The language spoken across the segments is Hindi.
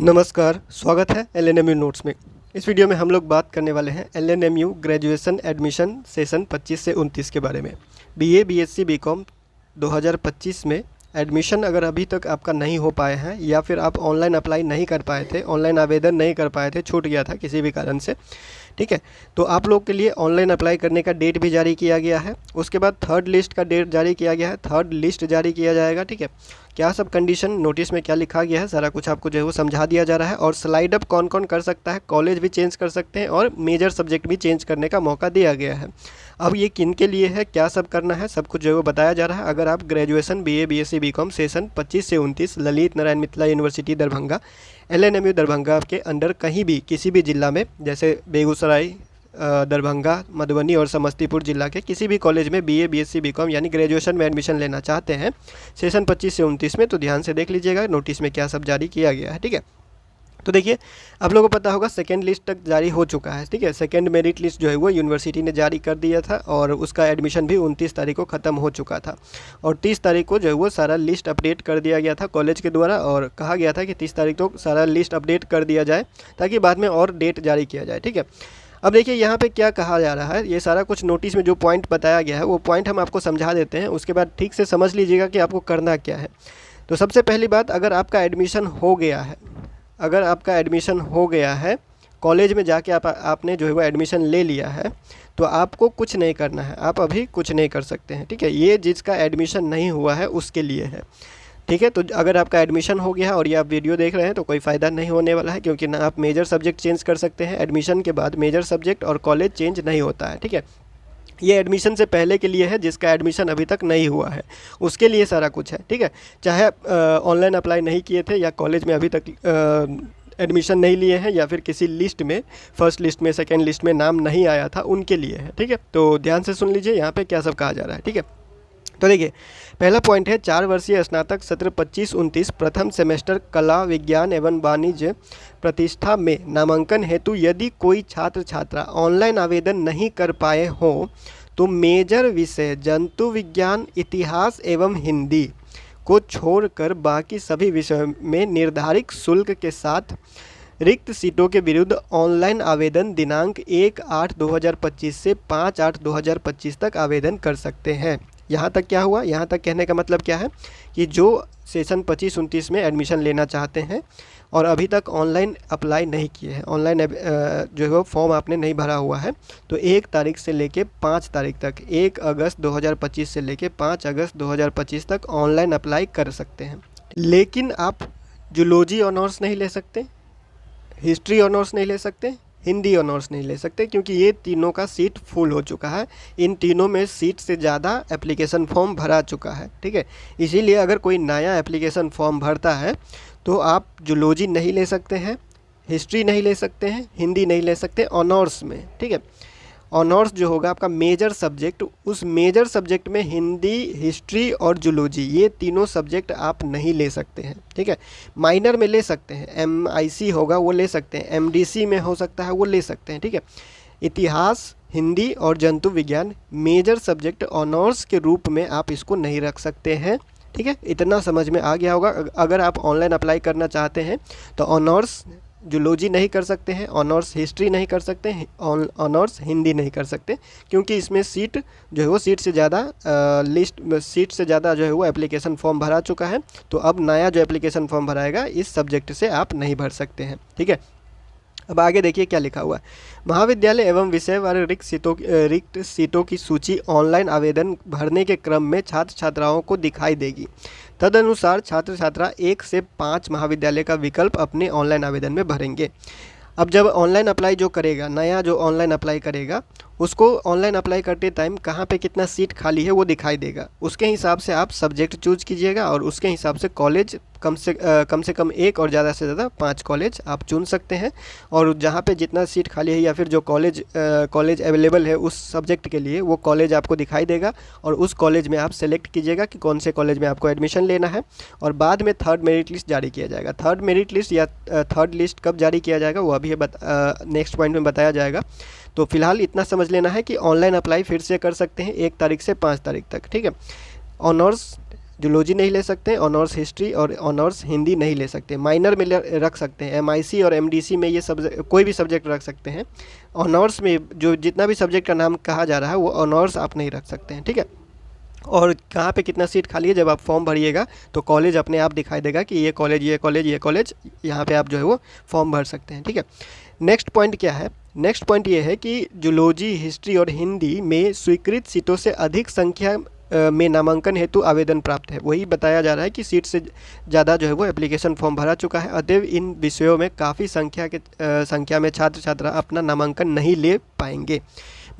नमस्कार, स्वागत है एलएनएमयू नोट्स में। इस वीडियो में हम लोग बात करने वाले हैं एलएनएमयू ग्रेजुएशन एडमिशन सेशन 25 से 29 के बारे में। बीए, बीएससी, बीकॉम 2025 में एडमिशन अगर अभी तक आपका नहीं हो पाए हैं या फिर आप ऑनलाइन अप्लाई नहीं कर पाए थे, ऑनलाइन आवेदन नहीं कर पाए थे, छूट गया था किसी भी कारण से, ठीक है, तो आप लोग के लिए ऑनलाइन अप्लाई करने का डेट भी जारी किया गया है। उसके बाद थर्ड लिस्ट का डेट जारी किया गया है, थर्ड लिस्ट जारी किया जाएगा, ठीक है। क्या सब कंडीशन नोटिस में क्या लिखा गया है सारा कुछ आपको जो है वो समझा दिया जा रहा है। और स्लाइड अप कौन कौन कर सकता है, कॉलेज भी चेंज कर सकते हैं और मेजर सब्जेक्ट भी चेंज करने का मौका दिया गया है। अब ये किन के लिए है, क्या सब करना है, सब कुछ जो है वो बताया जा रहा है। अगर आप graduation BA, BSc, BCom session 25 से 29 ललित नारायण मिथिला यूनिवर्सिटी दरभंगा, एलएनएमयू दरभंगा के अंडर कहीं भी किसी भी जिला में, जैसे बेगूसराय, दरभंगा, मधुबनी और समस्तीपुर जिला के किसी भी कॉलेज में बीए, बीएससी, बीकॉम यानी ग्रेजुएशन में एडमिशन लेना चाहते हैं सेशन 25 से 29 में, तो ध्यान से देख लीजिएगा नोटिस में क्या सब जारी किया गया है, ठीक है। तो देखिए, आप लोगों को पता होगा सेकेंड लिस्ट तक जारी हो चुका है, ठीक है। सेकेंड मेरिट लिस्ट जो है वो यूनिवर्सिटी ने जारी कर दिया था और उसका एडमिशन भी 29 तारीख को ख़त्म हो चुका था और 30 तारीख को जो है वो सारा लिस्ट अपडेट कर दिया गया था कॉलेज के द्वारा और कहा गया था कि 30 तारीख को सारा लिस्ट अपडेट कर दिया जाए ताकि बाद में और डेट जारी किया जाए, ठीक है। अब देखिए यहाँ पे क्या कहा जा रहा है, ये सारा कुछ नोटिस में जो पॉइंट बताया गया है वो पॉइंट हम आपको समझा देते हैं, उसके बाद ठीक से समझ लीजिएगा कि आपको करना क्या है। तो सबसे पहली बात, अगर आपका एडमिशन हो गया है, अगर आपका एडमिशन हो गया है कॉलेज में जाके आपने जो है वो एडमिशन ले लिया है, तो आपको कुछ नहीं करना है, आप अभी कुछ नहीं कर सकते हैं, ठीक है। ये जिसका एडमिशन नहीं हुआ है उसके लिए है, ठीक है। तो अगर आपका एडमिशन हो गया है और ये आप वीडियो देख रहे हैं तो कोई फ़ायदा नहीं होने वाला है, क्योंकि ना आप मेजर सब्जेक्ट चेंज कर सकते हैं, एडमिशन के बाद मेजर सब्जेक्ट और कॉलेज चेंज नहीं होता है, ठीक है। ये एडमिशन से पहले के लिए है, जिसका एडमिशन अभी तक नहीं हुआ है उसके लिए सारा कुछ है, ठीक है। चाहे ऑनलाइन अप्लाई नहीं किए थे या कॉलेज में अभी तक एडमिशन नहीं लिए हैं या फिर किसी लिस्ट में, फर्स्ट लिस्ट में, सेकेंड लिस्ट में नाम नहीं आया था, उनके लिए है, ठीक है। तो ध्यान से सुन लीजिए यहाँ पे क्या सब कहा जा रहा है, ठीक है। तो देखिए, पहला पॉइंट है 4 वर्षीय स्नातक सत्र 25-29 प्रथम सेमेस्टर कला, विज्ञान एवं वाणिज्य प्रतिष्ठा में नामांकन हेतु यदि कोई छात्र छात्रा ऑनलाइन आवेदन नहीं कर पाए हों तो मेजर विषय जंतु विज्ञान, इतिहास एवं हिंदी को छोड़कर बाकी सभी विषयों में निर्धारित शुल्क के साथ रिक्त सीटों के विरुद्ध ऑनलाइन आवेदन दिनांक 1/8/2025 से 5/8/2025 तक आवेदन कर सकते हैं। यहाँ तक क्या हुआ, यहाँ तक कहने का मतलब क्या है कि जो सेशन 25-29 में एडमिशन लेना चाहते हैं और अभी तक ऑनलाइन अप्लाई नहीं किए हैं, ऑनलाइन जो है वो फॉर्म आपने नहीं भरा हुआ है, तो 1 तारीख से लेके 5 तारीख तक, 1 अगस्त 2025 से लेके 5 अगस्त 2025 तक ऑनलाइन अप्लाई कर सकते हैं। लेकिन आप जूलॉजी ऑनर्स नहीं ले सकते, हिस्ट्री ऑनर्स नहीं ले सकते, हिंदी ऑनर्स नहीं ले सकते, क्योंकि ये तीनों का सीट फुल हो चुका है। इन तीनों में सीट से ज़्यादा एप्लीकेशन फॉर्म भरा चुका है, ठीक है। इसीलिए अगर कोई नया एप्लीकेशन फॉर्म भरता है तो आप जूलॉजी नहीं ले सकते हैं, हिस्ट्री नहीं ले सकते हैं, हिंदी नहीं ले सकते ऑनर्स में, ठीक है। ऑनर्स जो होगा आपका मेजर सब्जेक्ट, उस मेजर सब्जेक्ट में हिंदी, हिस्ट्री और जूलॉजी, ये तीनों सब्जेक्ट आप नहीं ले सकते हैं, ठीक है। माइनर में ले सकते हैं, एमआईसी होगा वो ले सकते हैं, एमडीसी में हो सकता है वो ले सकते हैं, ठीक है। इतिहास, हिंदी और जंतु विज्ञान मेजर सब्जेक्ट ऑनर्स के रूप में आप इसको नहीं रख सकते हैं, ठीक है। इतना समझ में आ गया होगा। अगर आप ऑनलाइन अप्लाई करना चाहते हैं तो ऑनर्स जूलॉजी नहीं कर सकते हैं, ऑनर्स हिस्ट्री नहीं कर सकते हैं, ऑनर्स हिंदी नहीं कर सकते, क्योंकि इसमें सीट जो है वो सीट से ज़्यादा सीट से ज़्यादा जो है वो एप्लीकेशन फॉर्म भरा चुका है। तो अब नया जो एप्लीकेशन फॉर्म भराएगा इस सब्जेक्ट से आप नहीं भर सकते हैं, ठीक है। अब आगे देखिए क्या लिखा हुआ है। महाविद्यालय एवं विषयवार रिक्त सीटों की सूची ऑनलाइन आवेदन भरने के क्रम में छात्र छात्राओं को दिखाई देगी। तदनुसार छात्र छात्रा 1 से 5 महाविद्यालय का विकल्प अपने ऑनलाइन आवेदन में भरेंगे। अब जब ऑनलाइन अप्लाई जो करेगा, नया जो ऑनलाइन अप्लाई करेगा, उसको ऑनलाइन अप्लाई करते टाइम कहाँ पे कितना सीट खाली है वो दिखाई देगा। उसके हिसाब से आप सब्जेक्ट चूज कीजिएगा और उसके हिसाब से कॉलेज कम से कम 1 और ज़्यादा से ज़्यादा 5 कॉलेज आप चुन सकते हैं। और जहाँ पे जितना सीट खाली है या फिर जो कॉलेज अवेलेबल है उस सब्जेक्ट के लिए, वो कॉलेज आपको दिखाई देगा और उस कॉलेज में आप सेलेक्ट कीजिएगा कि कौन से कॉलेज में आपको एडमिशन लेना है। और बाद में थर्ड मेरिट लिस्ट जारी किया जाएगा। थर्ड मेरिट लिस्ट या थर्ड लिस्ट कब जारी किया जाएगा वो अभी नेक्स्ट पॉइंट में बताया जाएगा। तो फिलहाल इतना समझ लेना है कि ऑनलाइन अप्लाई फिर से कर सकते हैं 1 तारीख से 5 तारीख तक, ठीक है। ऑनर्स जूलॉजी नहीं ले सकते हैं, ऑनर्स हिस्ट्री और ऑनर्स हिंदी नहीं ले सकते। माइनर में रख सकते हैं, एमआईसी और एमडीसी में ये सब्जेक्ट कोई भी सब्जेक्ट रख सकते हैं। ऑनर्स में जो जितना भी सब्जेक्ट का नाम कहा जा रहा है वो ऑनर्स आप नहीं रख सकते हैं, ठीक है। और कहाँ पे कितना सीट खाली है जब आप फॉर्म भरिएगा तो कॉलेज अपने आप दिखाई देगा कि ये कॉलेज ये कॉलेज ये कॉलेज, यहाँ पे आप जो है वो फॉर्म भर सकते हैं, ठीक है। नेक्स्ट पॉइंट क्या है? नेक्स्ट पॉइंट ये है कि जूलॉजी, हिस्ट्री और हिंदी में स्वीकृत सीटों से अधिक संख्या में नामांकन हेतु आवेदन प्राप्त है। वही बताया जा रहा है कि सीट से ज़्यादा जो है वो एप्लीकेशन फॉर्म भरा चुका है, अतएव इन विषयों में काफ़ी संख्या में छात्र छात्रा अपना नामांकन नहीं ले पाएंगे।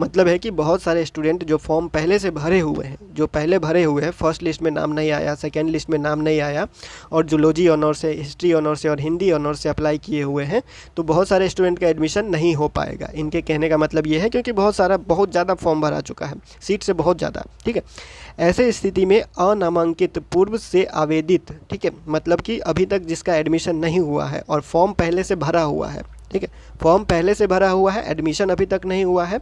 मतलब है कि बहुत सारे स्टूडेंट जो फॉर्म पहले से भरे हुए हैं, जो पहले भरे हुए हैं, फर्स्ट लिस्ट में नाम नहीं आया, सेकेंड लिस्ट में नाम नहीं आया, और जूलॉजी ऑनर से, हिस्ट्री ऑनर से और हिंदी ऑनर से अप्लाई किए हुए हैं, तो बहुत सारे स्टूडेंट का एडमिशन नहीं हो पाएगा। इनके कहने का मतलब ये है क्योंकि बहुत ज़्यादा फॉर्म भरा चुका है, सीट से बहुत ज़्यादा, ठीक है। ऐसे स्थिति में अनामांकित पूर्व से आवेदित, ठीक है, मतलब कि अभी तक जिसका एडमिशन नहीं हुआ है और फॉर्म पहले से भरा हुआ है, ठीक है, फॉर्म पहले से भरा हुआ है, एडमिशन अभी तक नहीं हुआ है,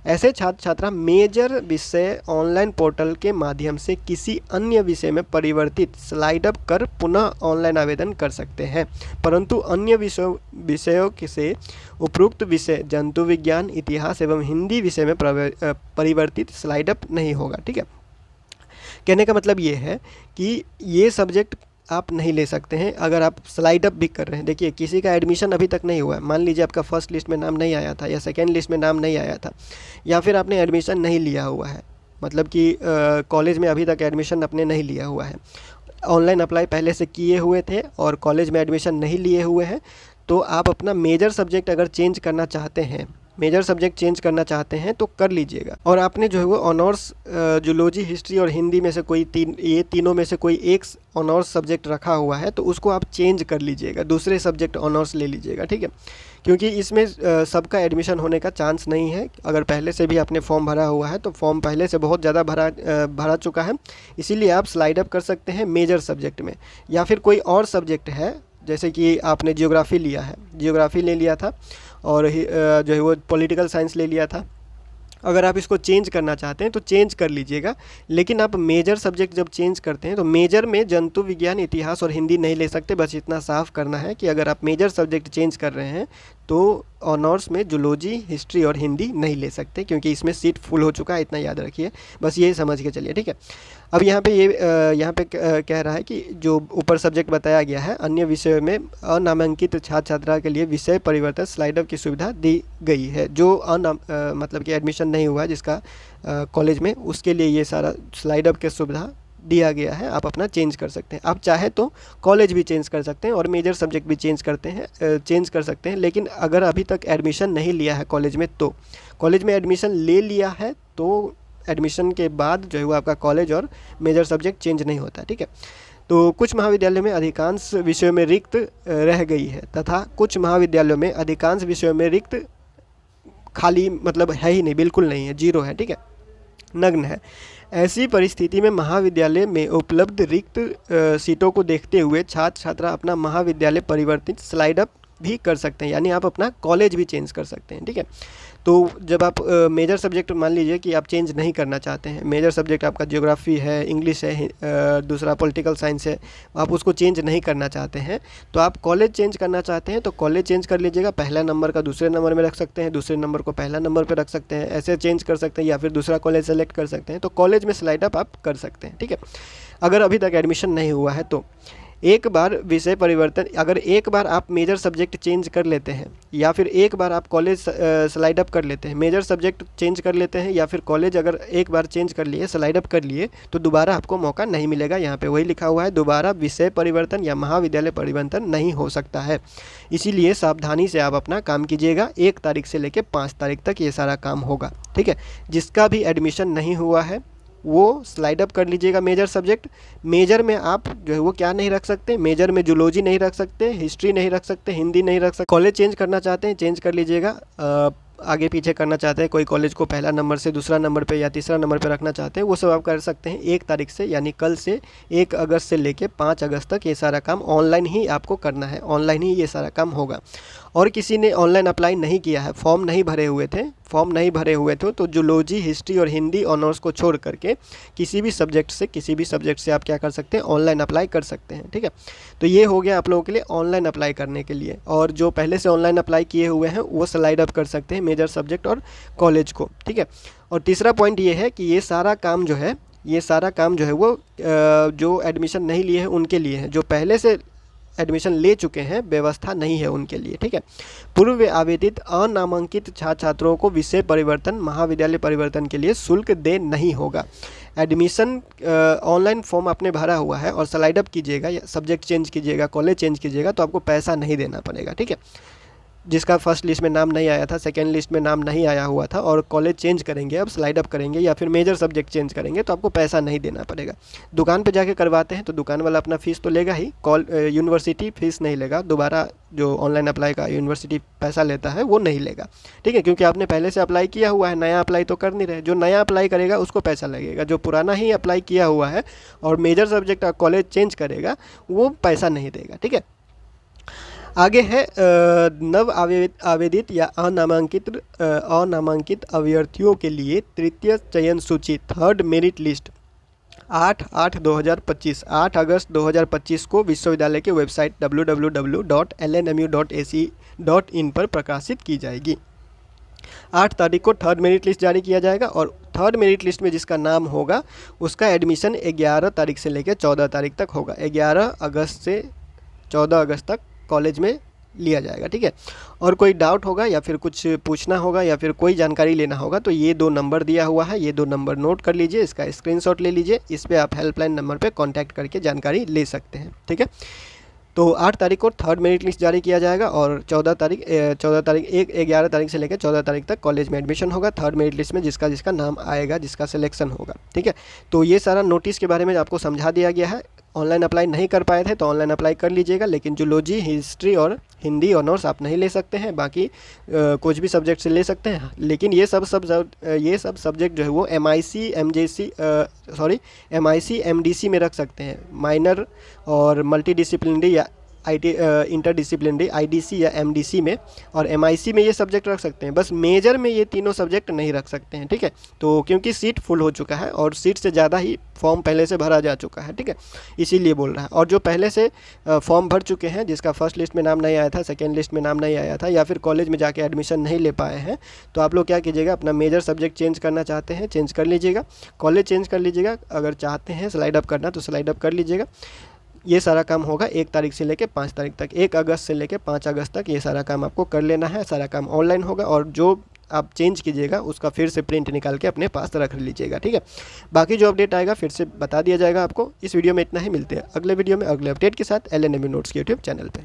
ऐसे छात्र छात्रा मेजर विषय ऑनलाइन पोर्टल के माध्यम से किसी अन्य विषय में परिवर्तित स्लाइड अप कर पुनः ऑनलाइन आवेदन कर सकते हैं, परंतु अन्य विषयों से उपरोक्त विषय जंतु विज्ञान, इतिहास एवं हिंदी विषय में परिवर्तित स्लाइड अप नहीं होगा, ठीक है। कहने का मतलब ये है कि ये सब्जेक्ट आप नहीं ले सकते हैं अगर आप स्लाइड अप भी कर रहे हैं। देखिए, किसी का एडमिशन अभी तक नहीं हुआ है, मान लीजिए आपका फर्स्ट लिस्ट में नाम नहीं आया था या सेकेंड लिस्ट में नाम नहीं आया था, या फिर आपने एडमिशन नहीं लिया हुआ है, मतलब कि कॉलेज में अभी तक एडमिशन आपने नहीं लिया हुआ है, ऑनलाइन अप्लाई पहले से किए हुए थे और कॉलेज में एडमिशन नहीं लिए हुए हैं, तो आप अपना मेजर सब्जेक्ट अगर चेंज करना चाहते हैं, मेजर सब्जेक्ट चेंज करना चाहते हैं तो कर लीजिएगा। और आपने जो है वो ऑनर्स जूलॉजी, हिस्ट्री और हिंदी में से कोई ये तीनों में से कोई एक ऑनर्स सब्जेक्ट रखा हुआ है तो उसको आप चेंज कर लीजिएगा, दूसरे सब्जेक्ट ऑनर्स ले लीजिएगा, ठीक है, क्योंकि इसमें सबका एडमिशन होने का चांस नहीं है। अगर पहले से भी आपने फॉर्म भरा हुआ है तो फॉर्म पहले से बहुत ज़्यादा भरा चुका है, इसीलिए आप स्लाइड अप कर सकते हैं मेजर सब्जेक्ट में। या फिर कोई और सब्जेक्ट है, जैसे कि आपने जियोग्राफी लिया है, जियोग्राफी ले लिया था और जो है वो पॉलिटिकल साइंस ले लिया था, अगर आप इसको चेंज करना चाहते हैं तो चेंज कर लीजिएगा। लेकिन आप मेजर सब्जेक्ट जब चेंज करते हैं तो मेजर में जंतु विज्ञान, इतिहास और हिंदी नहीं ले सकते। बस इतना साफ करना है कि अगर आप मेजर सब्जेक्ट चेंज कर रहे हैं तो ऑनर्स में जूलॉजी, हिस्ट्री और हिंदी नहीं ले सकते, क्योंकि इसमें सीट फुल हो चुका है, इतना याद रखिए, बस ये समझ के चलिए, ठीक है। अब यहाँ पे कह रहा है कि जो ऊपर सब्जेक्ट बताया गया है, अन्य विषयों में अनामांकित छात्र छात्रा के लिए विषय परिवर्तन स्लाइड अप की सुविधा दी गई है। जो मतलब कि एडमिशन नहीं हुआ जिसका कॉलेज में, उसके लिए ये सारा स्लाइड अप की सुविधा दिया गया है, आप अपना चेंज कर सकते हैं। आप चाहे तो कॉलेज भी चेंज कर सकते हैं और मेजर सब्जेक्ट भी चेंज कर सकते हैं। लेकिन अगर अभी तक एडमिशन नहीं लिया है कॉलेज में, तो कॉलेज में एडमिशन ले लिया है तो एडमिशन के बाद जो है वो आपका कॉलेज और मेजर सब्जेक्ट चेंज नहीं होता, ठीक है। तो कुछ महाविद्यालयों में अधिकांश विषयों में रिक्त रह गई है तथा कुछ महाविद्यालयों में अधिकांश विषयों में रिक्त खाली, मतलब है ही नहीं, बिल्कुल नहीं है, जीरो है, ठीक है, नग्न है। ऐसी परिस्थिति में महाविद्यालय में उपलब्ध रिक्त सीटों को देखते हुए छात्र छात्रा अपना महाविद्यालय परिवर्तित स्लाइड अप भी कर सकते हैं, यानी आप अपना कॉलेज भी चेंज कर सकते हैं, ठीक है। तो जब आप मेजर सब्जेक्ट मान लीजिए कि आप चेंज नहीं करना चाहते हैं, मेजर सब्जेक्ट आपका ज्योग्राफी है, इंग्लिश है, दूसरा पॉलिटिकल साइंस है, आप उसको चेंज नहीं करना चाहते हैं, तो आप कॉलेज चेंज करना चाहते हैं तो कॉलेज चेंज कर लीजिएगा। पहला नंबर का दूसरे नंबर में रख सकते हैं, दूसरे नंबर को पहला नंबर पर रख सकते हैं, ऐसे चेंज कर सकते हैं, या फिर दूसरा कॉलेज सेलेक्ट कर सकते हैं। तो कॉलेज में स्लाइड अप आप कर सकते हैं, ठीक है, अगर अभी तक एडमिशन नहीं हुआ है तो। एक बार विषय परिवर्तन, अगर एक बार आप मेजर सब्जेक्ट चेंज कर लेते हैं या फिर एक बार आप कॉलेज स्लाइड अप कर लेते हैं, मेजर सब्जेक्ट चेंज कर लेते हैं या फिर कॉलेज अगर एक बार चेंज कर लिए, स्लाइड अप कर लिए, तो दोबारा आपको मौका नहीं मिलेगा। यहाँ पे वही लिखा हुआ है, दोबारा विषय परिवर्तन या महाविद्यालय परिवर्तन नहीं हो सकता है। इसीलिए सावधानी से आप अपना काम कीजिएगा। 1 तारीख से लेकर 5 तारीख तक ये सारा काम होगा, ठीक है। जिसका भी एडमिशन नहीं हुआ है वो स्लाइड अप कर लीजिएगा मेजर सब्जेक्ट। मेजर में आप जो है वो क्या नहीं रख सकते, मेजर में जूलॉजी नहीं रख सकते, हिस्ट्री नहीं रख सकते, हिंदी नहीं रख सकते। कॉलेज चेंज करना चाहते हैं चेंज कर लीजिएगा, आगे पीछे करना चाहते हैं, कोई कॉलेज को पहला नंबर से दूसरा नंबर पे या तीसरा नंबर पे रखना चाहते हैं, वो सब आप कर सकते हैं। 1 तारीख से, यानी कल से 1 अगस्त से लेके 5 अगस्त तक ये सारा काम ऑनलाइन ही आपको करना है, ऑनलाइन ही ये सारा काम होगा। और किसी ने ऑनलाइन अप्लाई नहीं किया है, फॉर्म नहीं भरे हुए थे, तो जूलॉजी, हिस्ट्री और हिंदी ऑनर्स को छोड़ करके किसी भी सब्जेक्ट से आप क्या कर सकते हैं, ऑनलाइन अप्लाई कर सकते हैं। ठीक है, तो ये हो गया आप लोगों के लिए ऑनलाइन अप्लाई करने के लिए। और जो पहले से ऑनलाइन अप्लाई किए हुए हैं वो स्लाइड अप कर सकते हैं मेजर सब्जेक्ट और कॉलेज को। ठीक है, और तीसरा पॉइंट ये है कि ये सारा काम जो है वो जो एडमिशन नहीं लिए हैं उनके लिए है, जो पहले से एडमिशन ले चुके हैं व्यवस्था नहीं है उनके लिए। ठीक है, पूर्व आवेदित अनामांकित छात्र छात्रों को विषय परिवर्तन, महाविद्यालय परिवर्तन के लिए शुल्क दे नहीं होगा। एडमिशन ऑनलाइन फॉर्म आपने भरा हुआ है और स्लाइड अप कीजिएगा या सब्जेक्ट चेंज कीजिएगा, कॉलेज चेंज कीजिएगा, तो आपको पैसा नहीं देना पड़ेगा। ठीक है, जिसका फर्स्ट लिस्ट में नाम नहीं आया था, सेकेंड लिस्ट में नाम नहीं आया हुआ था और कॉलेज चेंज करेंगे, अब स्लाइड अप करेंगे या फिर मेजर सब्जेक्ट चेंज करेंगे तो आपको पैसा नहीं देना पड़ेगा। दुकान पे जाके करवाते हैं तो दुकान वाला अपना फ़ीस तो लेगा ही, यूनिवर्सिटी फ़ीस नहीं लेगा, दोबारा जो ऑनलाइन अप्लाई का यूनिवर्सिटी पैसा लेता है वो नहीं लेगा। ठीक है, क्योंकि आपने पहले से अप्लाई किया हुआ है, नया अप्लाई तो कर नहीं रहे। जो नया अप्लाई करेगा उसको पैसा लगेगा, जो पुराना ही अप्लाई किया हुआ है और मेजर सब्जेक्ट कॉलेज चेंज करेगा वो पैसा नहीं देगा। ठीक है, आगे है नव आवेदित या अनामांकित अभ्यर्थियों के लिए तृतीय चयन सूची, थर्ड मेरिट लिस्ट 8 अगस्त 2025 को विश्वविद्यालय के वेबसाइट www.lnmu.ac.in पर प्रकाशित की जाएगी। 8 तारीख को थर्ड मेरिट लिस्ट जारी किया जाएगा और थर्ड मेरिट लिस्ट में जिसका नाम होगा उसका एडमिशन 11 तारीख से लेकर 14 तारीख तक होगा। 11 अगस्त से 14 अगस्त तक कॉलेज में लिया जाएगा। ठीक है, और कोई डाउट होगा या फिर कुछ पूछना होगा या फिर कोई जानकारी लेना होगा तो ये 2 नंबर दिया हुआ है, ये 2 नंबर नोट कर लीजिए, इसका स्क्रीनशॉट ले लीजिए, इस पर आप हेल्पलाइन नंबर पे कांटेक्ट करके जानकारी ले सकते हैं। ठीक है, तो 8 तारीख को थर्ड मेरिट लिस्ट जारी किया जाएगा और 11 तारीख से लेकर 14 तारीख तक कॉलेज में एडमिशन होगा। थर्ड मेरिट लिस्ट में जिसका नाम आएगा, जिसका सिलेक्शन होगा। ठीक है, तो ये सारा नोटिस के बारे में आपको समझा दिया गया है। ऑनलाइन अप्लाई नहीं कर पाए थे तो ऑनलाइन अप्लाई कर लीजिएगा, लेकिन जूलॉजी, हिस्ट्री और हिंदी ऑनर्स आप नहीं ले सकते हैं, बाकी कुछ भी सब्जेक्ट से ले सकते हैं। लेकिन ये सब सब्जेक्ट जो है वो MIC MDC में रख सकते हैं, माइनर और मल्टीडिसिप्लिनरी या इंटरडिसिप्लिनरी IDC या MDC में, और MIC में ये सब्जेक्ट रख सकते हैं, बस मेजर में ये तीनों सब्जेक्ट नहीं रख सकते हैं। ठीक है, तो क्योंकि सीट फुल हो चुका है और सीट से ज़्यादा ही फॉर्म पहले से भरा जा चुका है। ठीक है, इसीलिए बोल रहा है। और जो पहले से फॉर्म भर चुके हैं, जिसका फर्स्ट लिस्ट में नाम नहीं आया था, सेकेंड लिस्ट में नाम नहीं आया था, या फिर कॉलेज में जाके एडमिशन नहीं ले पाए हैं, तो आप लोग क्या कीजिएगा, अपना मेजर सब्जेक्ट चेंज करना चाहते हैं चेंज कर लीजिएगा, कॉलेज चेंज कर लीजिएगा, अगर चाहते हैं स्लाइड अप करना तो स्लाइड अप कर लीजिएगा। ये सारा काम होगा 1 तारीख से लेकर 5 तारीख तक, 1 अगस्त से लेकर 5 अगस्त तक ये सारा काम आपको कर लेना है। सारा काम ऑनलाइन होगा और जो आप चेंज कीजिएगा उसका फिर से प्रिंट निकाल के अपने पास रख लीजिएगा। ठीक है, बाकी जो अपडेट आएगा फिर से बता दिया जाएगा आपको। इस वीडियो में इतना ही, मिलते हैं अगले वीडियो में अगले अपडेट के साथ LNMU नोट्स के यूट्यूब चैनल पे।